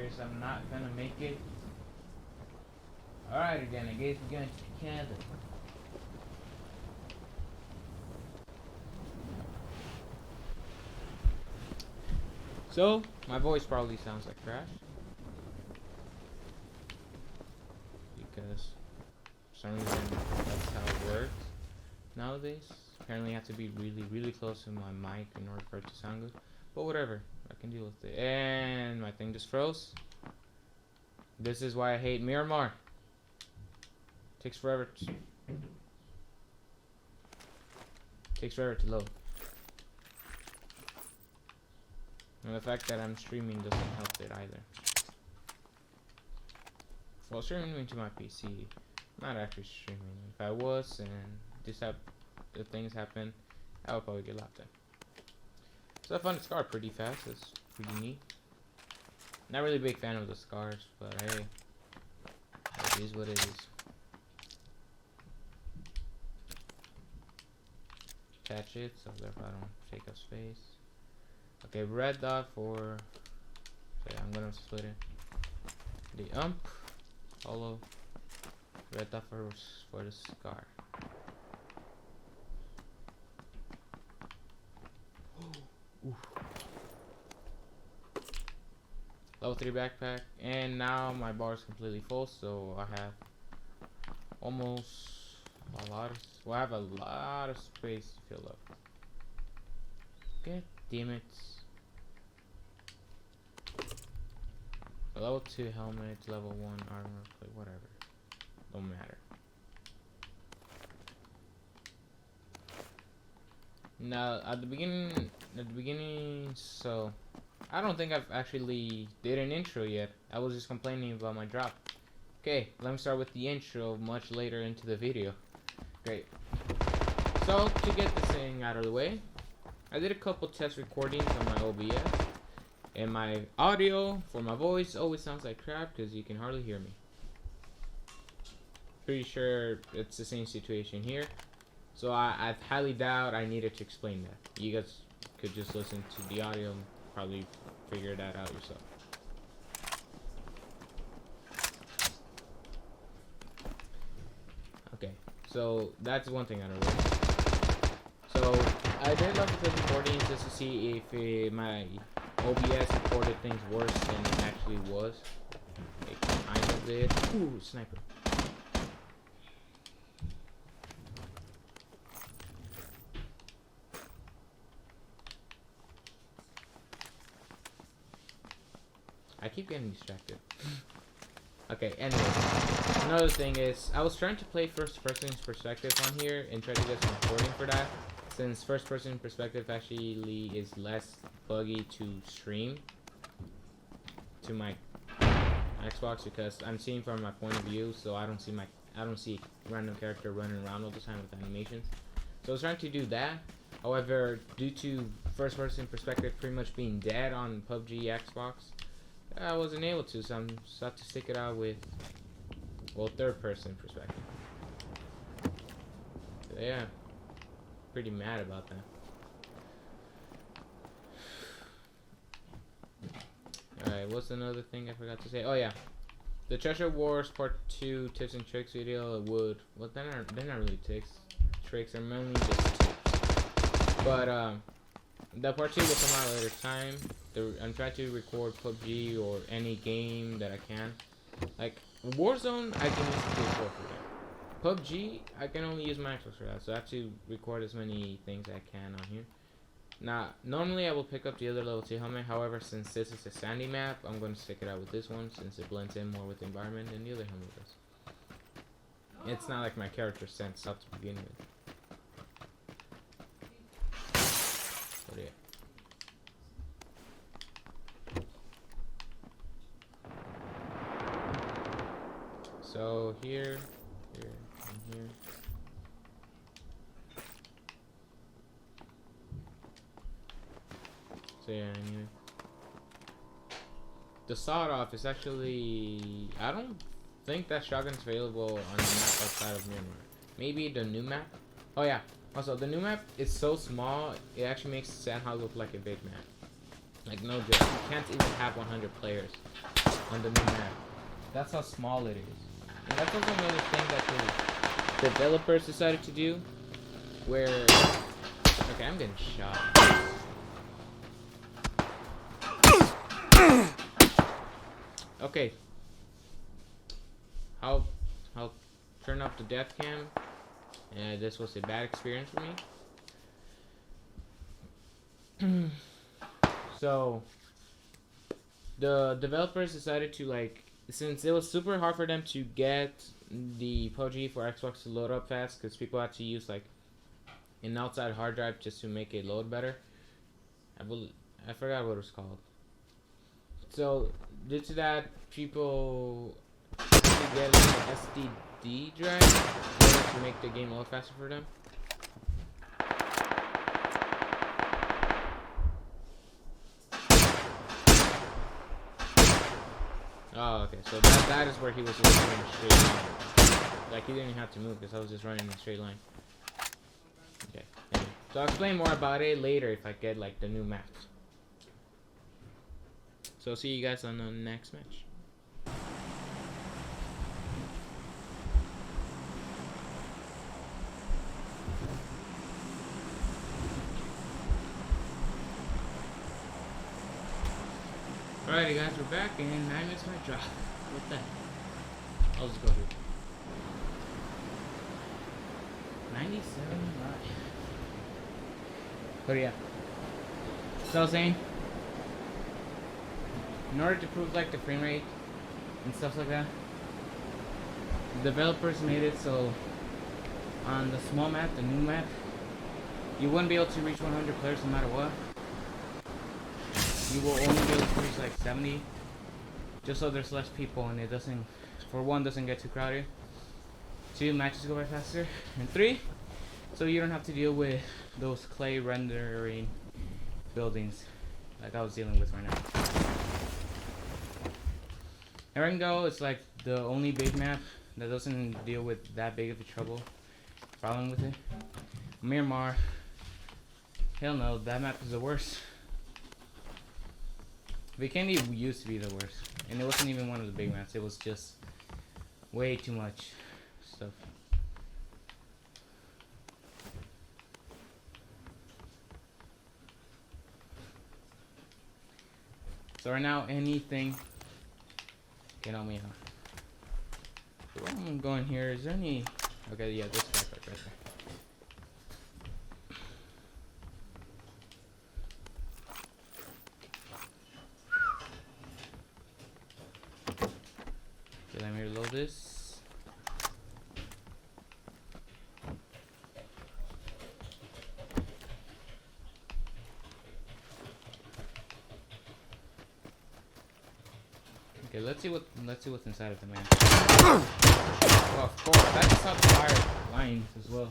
serious. I'm not gonna make it. Alright again, I guess we're going to Canada. So, my voice probably sounds like trash. Because for some reason that's how it works nowadays. Apparently I have to be really close to my mic in order for it to sound good. But whatever, I can deal with it. And my thing just froze. This is why I hate Miramar. Takes forever to load. And the fact that I'm streaming doesn't help it either. Well, streaming into my PC, not actually streaming. If I was and this type of things happen, I would probably get locked in. So I found the scar pretty fast. It's pretty neat. Not really a big fan of the scars, but hey, it is what it is. Attach it so therefore I don't take up space. Okay, red dot for. So yeah, I'm gonna split it. The hollow. Red dot for the scar. Oof. Level 3 backpack, and now my bar is completely full, so I have almost a lot of. Well, I have a lot of space to fill up. God damn it. Level 2 helmet, level 1 armor, plate, whatever. Don't matter. Now, at the beginning, so I don't think I've actually did an intro yet. I was just complaining about my drop. Okay, let me start with the intro much later into the video. Great. So, to get this thing out of the way, I did a couple test recordings on my OBS. And my audio for my voice always sounds like crap because you can hardly hear me. Pretty sure it's the same situation here. So I highly doubt I needed to explain that. You guys could just listen to the audio and probably figure that out yourself. Okay, so that's one thing I don't know. So I did lots of test recordings just to see if my OBS recorded things worse than it actually was. It kind of did. Ooh, sniper. I keep getting distracted. Okay, anyway. Another thing is, I was trying to play first person perspective on here and try to get some recording for that. Since first person perspective actually is less buggy to stream to my Xbox because I'm seeing from my point of view, so I don't see a random character running around all the time with animations. So I was trying to do that. However, due to first person perspective pretty much being dead on PUBG Xbox, I wasn't able to, so I'm just have to stick it out with, well, third person perspective. So yeah, pretty mad about that. Alright, what's another thing I forgot to say? Oh yeah, the Treasure Wars Part 2 tips and tricks video would, well, they're not really tips. Tricks are mainly just tips. But the Part 2 will come out later time. I'm trying to record PUBG or any game that I can. Like Warzone, I can use the PS4 for that. PUBG, I can only use my Xbox for that, so I have to record as many things as I can on here. Now, normally I will pick up the other level 2 helmet. However, since this is a sandy map, I'm going to stick it out with this one since it blends in more with the environment than the other helmet does. It's not like my character sense up to begin with. But yeah. So here, and here. So yeah, anyway. The sawed off is actually, I don't think that shotgun's available on the map outside of Myanmar. Maybe the new map? Oh yeah, also the new map is so small, it actually makes Sandhog look like a big map. Like no joke, you can't even have 100 players. on the new map. That's how small it is. And that's also another thing that the developers decided to do, where... Okay, I'm getting shot. Okay. I'll turn off the death cam. This was a bad experience for me. So the developers decided to, like, since it was super hard for them to get the Pubg for Xbox to load up fast, because people had to use like an outside hard drive just to make it load better. I forgot what it was called. So due to that, people get an SSD drive in order to make the game load faster for them. Oh, okay. So that is where he was just running in a straight line. Like, he didn't even have to move because I was just running in a straight line. Okay. Anyway. So I'll explain more about it later if I get, like, the new map. So I'll see you guys on the next match. Alrighty guys, we're back and I missed my drop. What the heck? I'll just go here. 97, right. But yeah. So I was saying, in order to prove like the frame rate and stuff like that, the developers made it so on the small map, the new map, you wouldn't be able to reach 100 players no matter what. You will only be able to reach like 70, just so there's less people and it doesn't, for one, doesn't get too crowded. 2, matches go by faster. And 3, so you don't have to deal with those clay rendering buildings like I was dealing with right now. Erengo is like the only big map that doesn't deal with that big of a problem with it. Miramar, hell no, that map is the worst. Vikendi used to be the worst, and it wasn't even one of the big maps, it was just way too much stuff. So right now, anything can help me out. So where I'm going here, is there any... Okay, yeah, this backpack right there. Let me reload this. Okay, let's see what's inside of the man. Oh, of course, that's how the fire lines as well.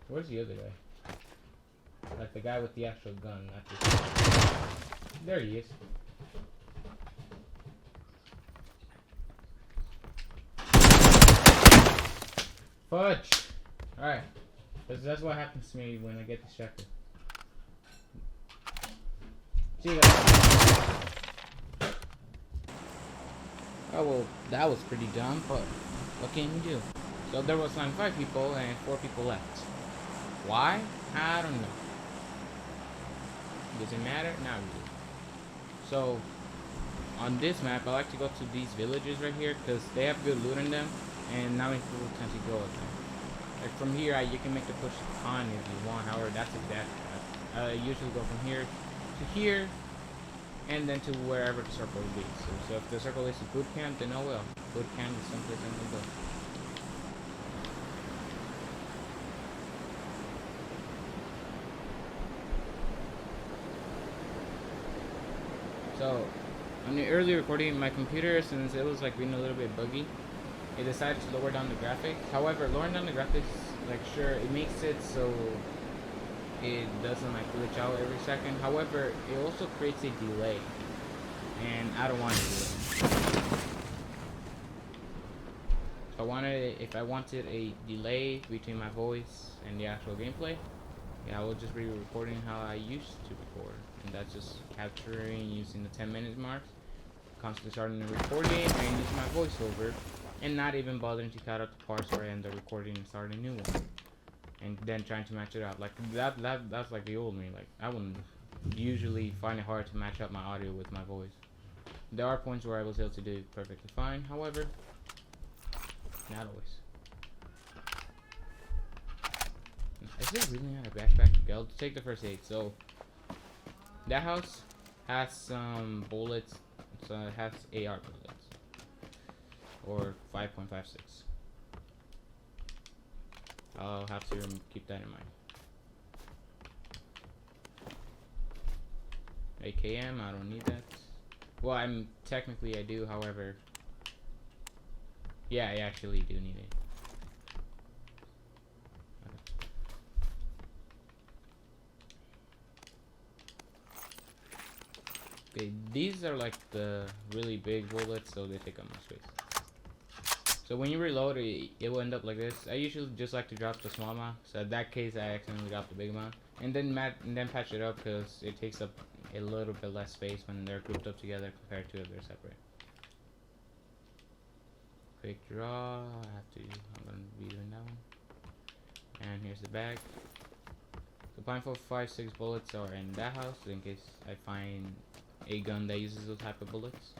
Where's the other guy? Like the guy with the actual gun, not this. There he is. Fudge! Alright. That's what happens to me when I get distracted. See you guys. Oh well, that was pretty dumb, but what can you do? So there was like 5 people and 4 people left. Why? I don't know. Does it matter? Not really. So, on this map, I like to go to these villages right here because they have good loot in them, and not many people tend to go with them. Like from here, you can make the push to Khan if you want. However, that's exact. I usually go from here to here, and then to wherever the circle will be. So if the circle is a boot camp, then oh well. Boot camp is someplace I can go. So, on the early recording, my computer, since it was like being a little bit buggy, it decided to lower down the graphics. However, lowering down the graphics, like sure, it makes it so it doesn't like glitch out every second. However, it also creates a delay, and I don't want to do it. So I wanted a delay between my voice and the actual gameplay, yeah, I will just be recording how I used to record, and that's just capturing using the 10-minute mark, constantly starting the recording and using my voiceover, and not even bothering to cut out the parts where I end the recording and start a new one, and then trying to match it up. Like that's like the old me. Like I wouldn't usually find it hard to match up my audio with my voice. There are points where I was able to do it perfectly fine, however, not always. Is there really not a backpack? Okay, I'll take the first aid. So that house has some bullets. So it has AR bullets, or 5.56. I'll have to keep that in mind. AKM, I don't need that. Well, technically I do, however, yeah, I actually do need it. Okay, these are like the really big bullets, so they take up more space. So when you reload it will end up like this. I usually just like to drop the small amount. So in that case, I accidentally dropped the big amount, and then patch it up because it takes up a little bit less space when they're grouped up together compared to if they're separate. Quick draw. I'm gonna be doing that one. And here's the bag. The 5.56 bullets are in that house in case I find a gun that uses those type of bullets.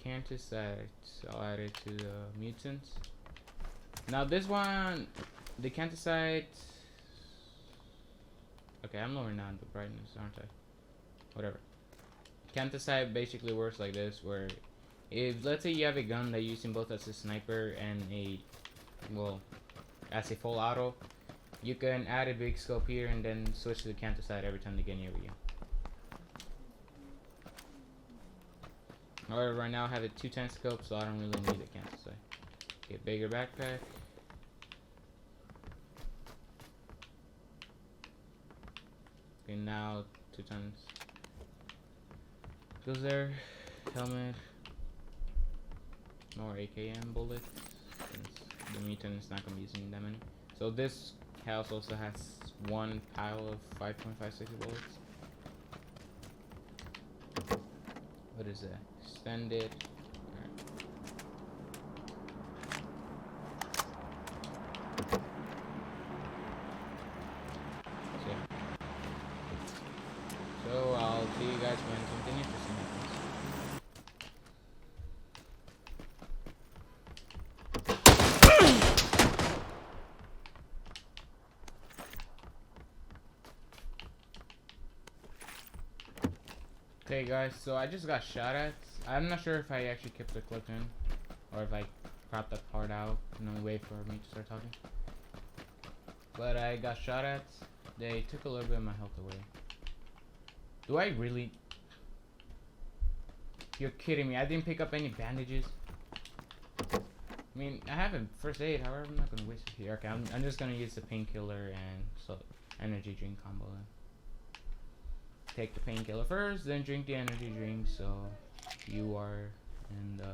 Canticite, I'll add it to the mutants. Now this one, the canticite. Okay, I'm lowering down the brightness, aren't I? Whatever. Canticite basically works like this, where if let's say you have a gun that you're using both as a sniper and as a full auto, you can add a big scope here and then switch to the canticite every time they get near you. However, right now I have a 210 scope, so I don't really need a canticite. Get bigger backpack. Okay, now 2 tons. Goes there. Helmet. More AKM bullets. Since the mutant is not going to be using that many. So this house also has one pile of 5.56 bullets. What is that? Extended. So I'll see you guys when something interesting happens. Okay guys, so I just got shot at. I'm not sure if I actually kept the clip in or if I cropped that part out and then wait for me to start talking. But I got shot at. They took a little bit of my health away. Do I really? You're kidding me. I didn't pick up any bandages. I mean, I have a first aid, however, I'm not going to waste it here. Okay, I'm just going to use the painkiller and energy drink combo then. Take the painkiller first, then drink the energy drink, so you are in the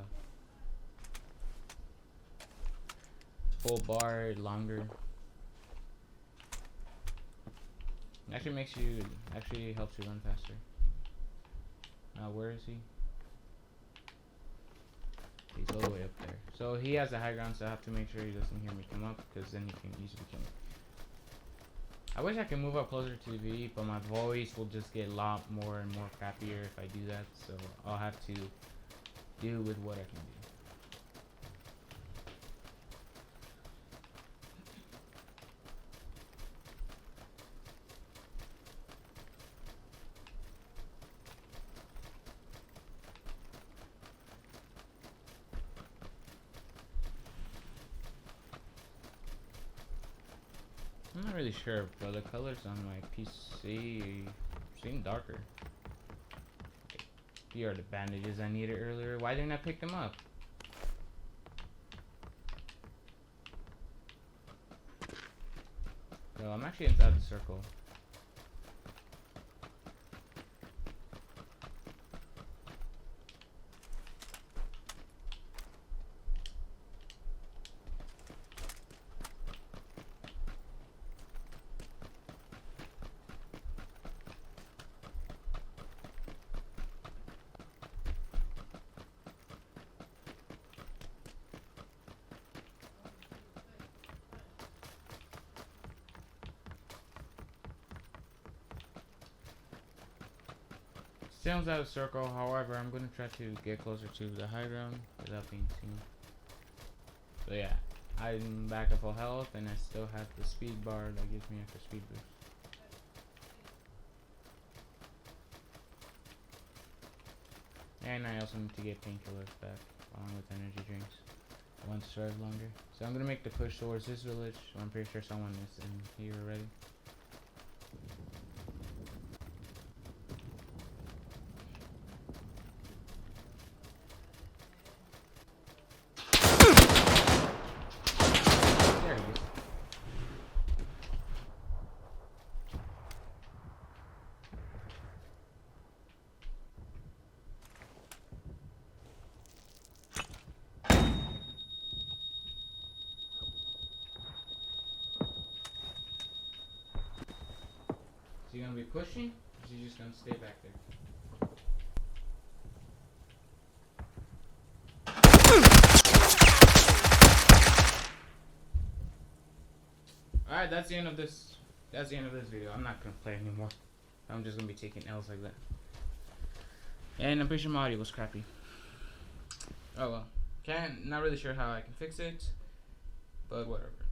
full bar longer. It actually helps you run faster. Where is he? He's all the way up there. So he has the high ground, so I have to make sure he doesn't hear me come up, because then he can easily kill me. I wish I could move up closer to the V, but my voice will just get a lot more and more crappier if I do that, so I'll have to deal with what I can do. I'm not really sure, but the colors on my PC seem darker. Okay. Here are the bandages I needed earlier. Why didn't I pick them up? No, I'm actually inside the circle. Sounds out of circle, however, I'm gonna try to get closer to the high ground without being seen. So yeah, I'm back at full health, and I still have the speed bar that gives me extra speed boost. And I also need to get painkillers back, along with energy drinks. I want to survive longer. So I'm gonna make the push towards this village. I'm pretty sure someone is in here already. There he is. Is he gonna be pushing? Or is he just gonna stay back there? Alright, that's the end of this. That's the end of this video. I'm not gonna play anymore. I'm just gonna be taking L's like that. And I'm pretty sure my audio was crappy. Oh well. Not really sure how I can fix it, but whatever.